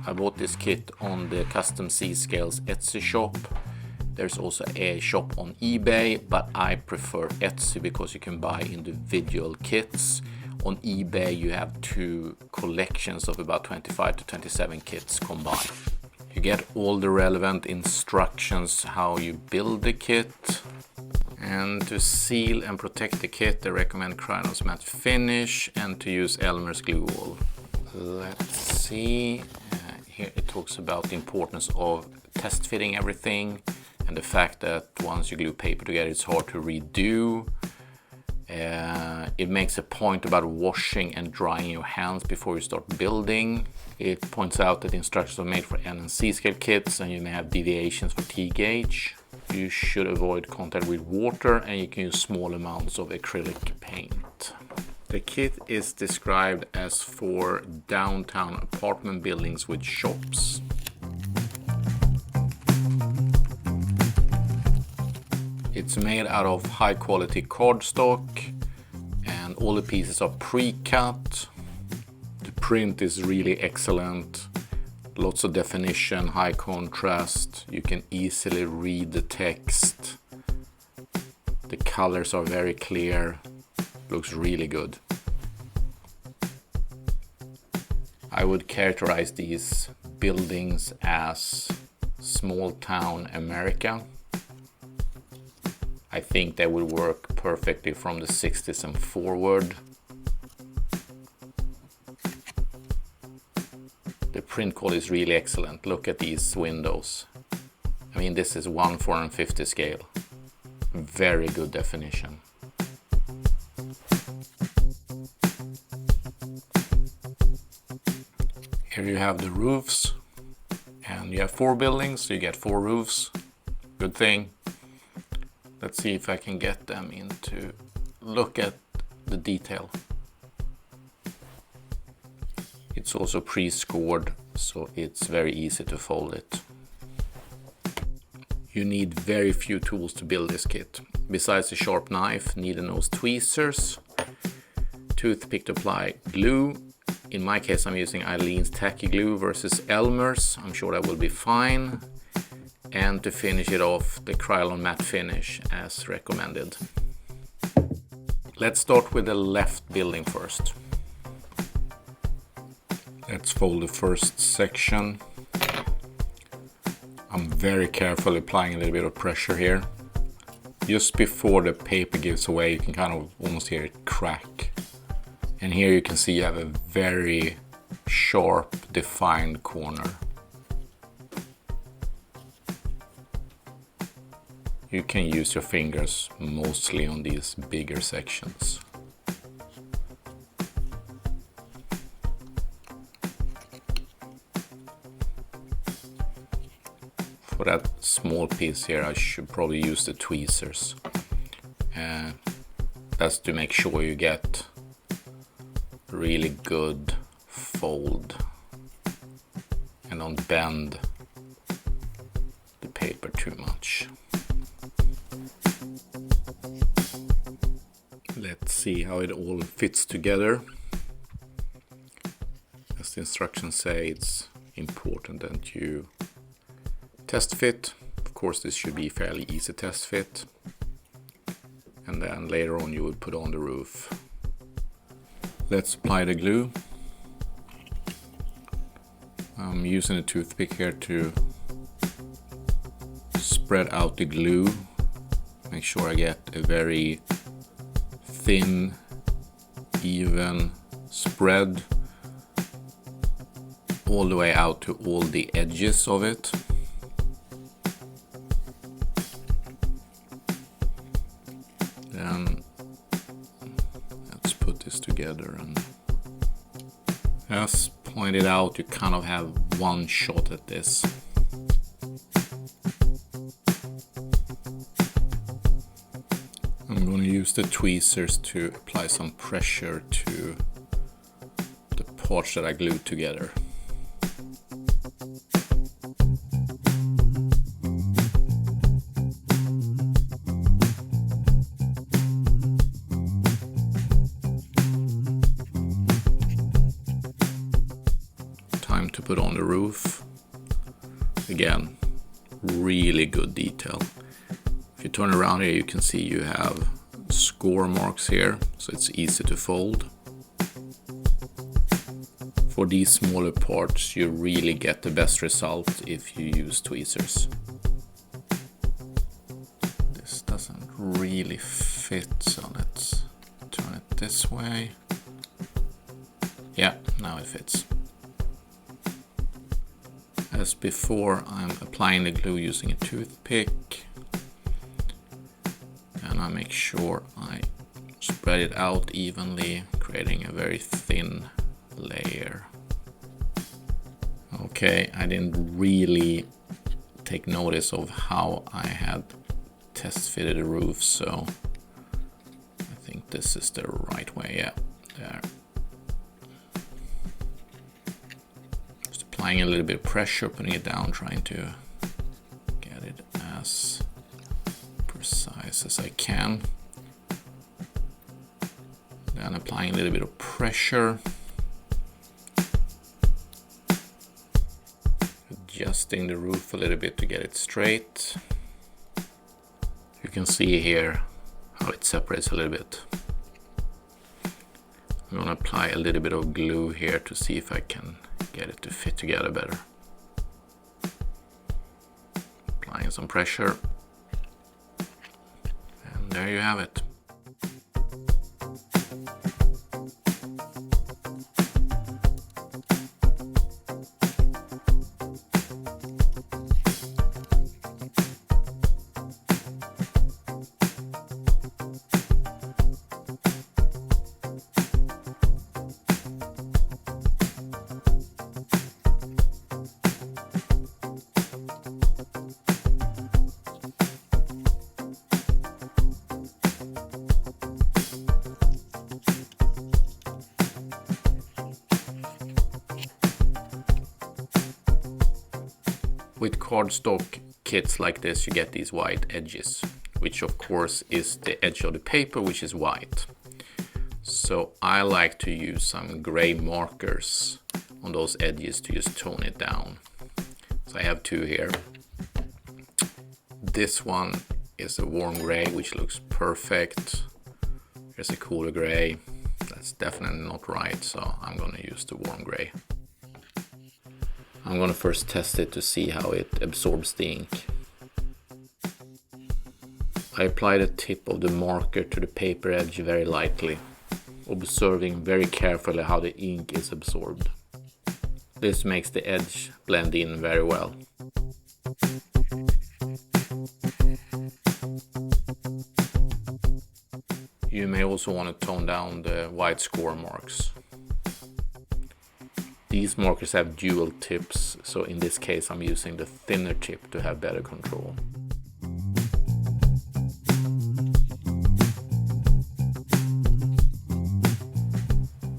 I bought this kit on the Custom C Scales Etsy shop. There's also a shop on eBay, but I prefer Etsy because you can buy individual kits. On eBay you have two collections of about 25 to 27 kits combined. You get all the relevant instructions how you build the kit. And to seal and protect the kit, I recommend Krylon's matte finish and to use Elmer's glue wall. Let's see. Here it talks about the importance of test fitting everything and the fact that once you glue paper together it's hard to redo. It makes a point about washing and drying your hands before you start building. It points out that the instructions are made for N and C scale kits and you may have deviations for T-gauge. You should avoid contact with water and you can use small amounts of acrylic paint. The kit is described as for downtown apartment buildings with shops. It's made out of high quality cardstock and all the pieces are pre-cut. The print is really excellent. Lots of definition, high contrast. You can easily read the text. The colors are very clear. Looks really good. I would characterize these buildings as small town America. I think they would work perfectly from the 60s and forward. The print quality is really excellent. Look at these windows. I mean, this is 1/450 scale. Very good definition. Here you have the roofs. And you have 4 buildings, so you get 4 roofs. Good thing. Let's see if I can get them into look at the detail. It's also pre-scored, so it's very easy to fold it. You need very few tools to build this kit. Besides a sharp knife, needle-nose tweezers, toothpick to apply glue. In my case, I'm using Eileen's tacky glue versus Elmer's. I'm sure that will be fine. And to finish it off, the Krylon matte finish as recommended. Let's start with the left building first. Let's fold the first section. I'm very careful applying a little bit of pressure here. Just before the paper gives away, you can kind of almost hear it crack. And here you can see you have a very sharp, defined corner. You can use your fingers mostly on these bigger sections. For that small piece here, I should probably use the tweezers. That's to make sure you get really good fold and don't bend the paper too much. Let's see how it all fits together. As the instructions say, it's important that you test fit. Of course, this should be fairly easy test fit. And then later on you would put on the roof. Let's apply the glue. I'm using a toothpick here to spread out the glue. Make sure I get a very thin, even spread all the way out to all the edges of it. Then let's put this together, and as pointed out, you kind of have one shot at this. I'm going to use the tweezers to apply some pressure to the parts that I glued together. to put on the roof. Again, really good detail. If you turn around here, you can see you have score marks here, so it's easy to fold. For these smaller parts, you really get the best result if you use tweezers. This doesn't really fit, so let's turn it this way. Yeah, now it fits. As before, I'm applying the glue using a toothpick. And I make sure I spread it out evenly, creating a very thin layer. Okay, I didn't really take notice of how I had test fitted the roof, so I think this is the right way. Yeah, there. Just applying a little bit of pressure, putting it down, trying to get it as precise as I can. Then applying a little bit of pressure. Adjusting the roof a little bit to get it straight. You can see here how it separates a little bit. I'm going to apply a little bit of glue here to see if I can get it to fit together better. Applying some pressure. And there you have it. With cardstock kits like this, you get these white edges, which of course is the edge of the paper, which is white. So I like to use some gray markers on those edges to just tone it down. So I have two here. This one is a warm gray, which looks perfect. Here's a cooler gray. That's definitely not right, so I'm gonna use the warm gray. I'm going to first test it to see how it absorbs the ink. I apply the tip of the marker to the paper edge very lightly, observing very carefully how the ink is absorbed. This makes the edge blend in very well. You may also want to tone down the white score marks. These markers have dual tips, so in this case I'm using the thinner tip to have better control.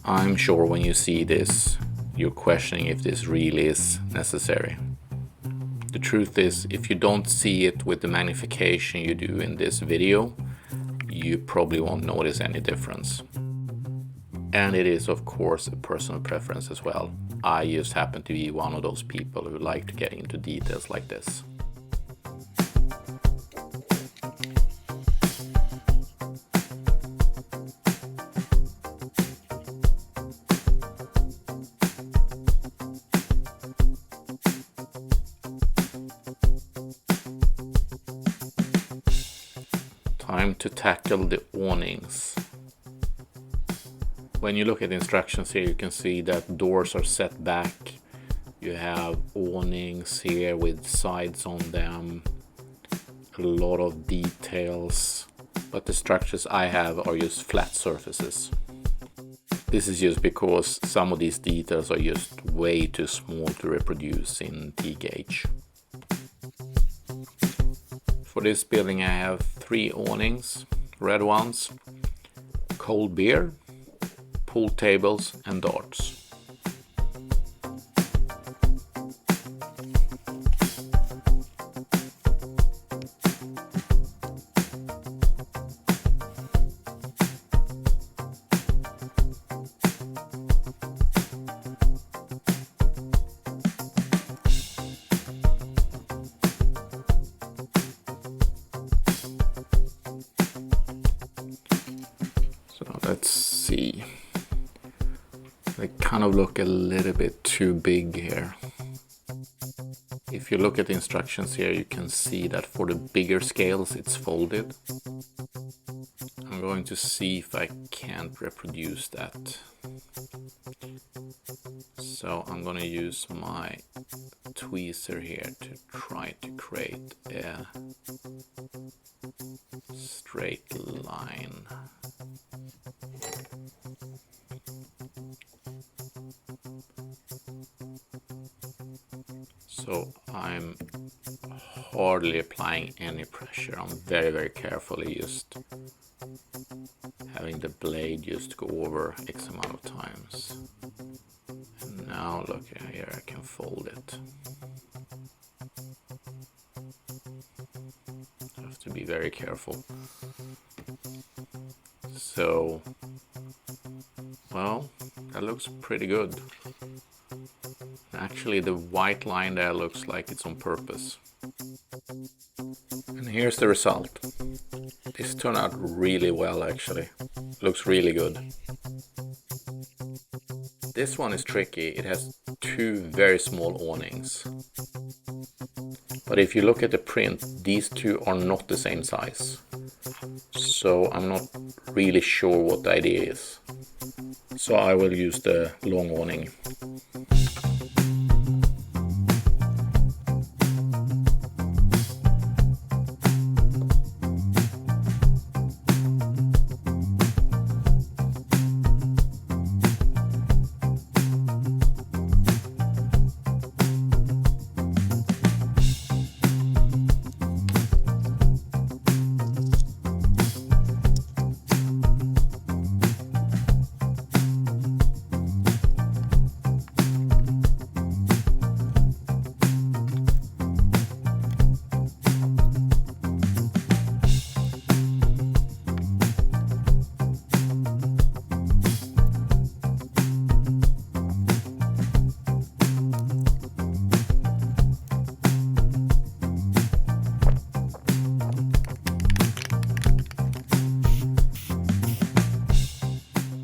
I'm sure when you see this, you're questioning if this really is necessary. The truth is, if you don't see it with the magnification you do in this video, you probably won't notice any difference. And it is of course a personal preference as well. I just happen to be one of those people who like to get into details like this. Time to tackle the awnings. When you look at the instructions here, you can see that doors are set back. You have awnings here with sides on them. A lot of details. But the structures I have are just flat surfaces. This is just because some of these details are just way too small to reproduce in tgauge. For this building I have 3 awnings, red ones, cold beer, pool tables and darts. kind of look a little bit too big here. If you look at the instructions here, you can see that for the bigger scales it's folded. I'm going to see if I can't reproduce that. So I'm going to use my tweezer here to try to create a straight line. So I'm hardly applying any pressure. I'm very carefully just having the blade just go over X amount of times. And now look here, I can fold it. I have to be very careful. So, well, that looks pretty good. Actually, the white line there looks like it's on purpose. And here's the result. This turned out really well, actually. Looks really good. This one is tricky. It has two very small awnings. But if you look at the print, these two are not the same size. So I'm not really sure what the idea is. So I will use the long awning.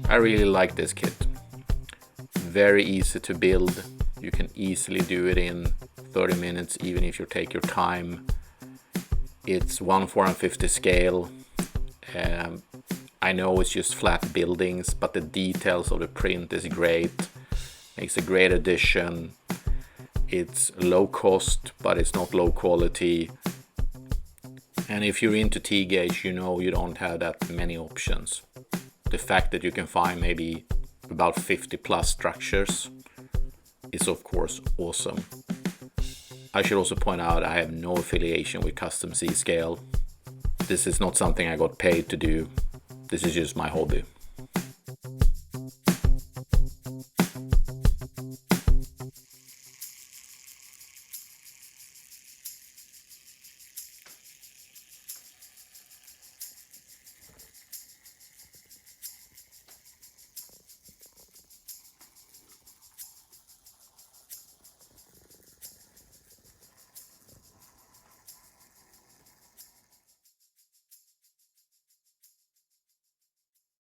I really like this kit. Very easy to build. You can easily do it in 30 minutes, even if you take your time. It's 1/450 scale. I know it's just flat buildings, but the details of the print is great. Makes a great addition. It's low cost, but it's not low quality. And if you're into tgauge, you know you don't have that many options. The fact that you can find maybe about 50 plus structures is of course awesome. I should also point out I have no affiliation with Custom C Scale. This is not something I got paid to do. This is just my hobby.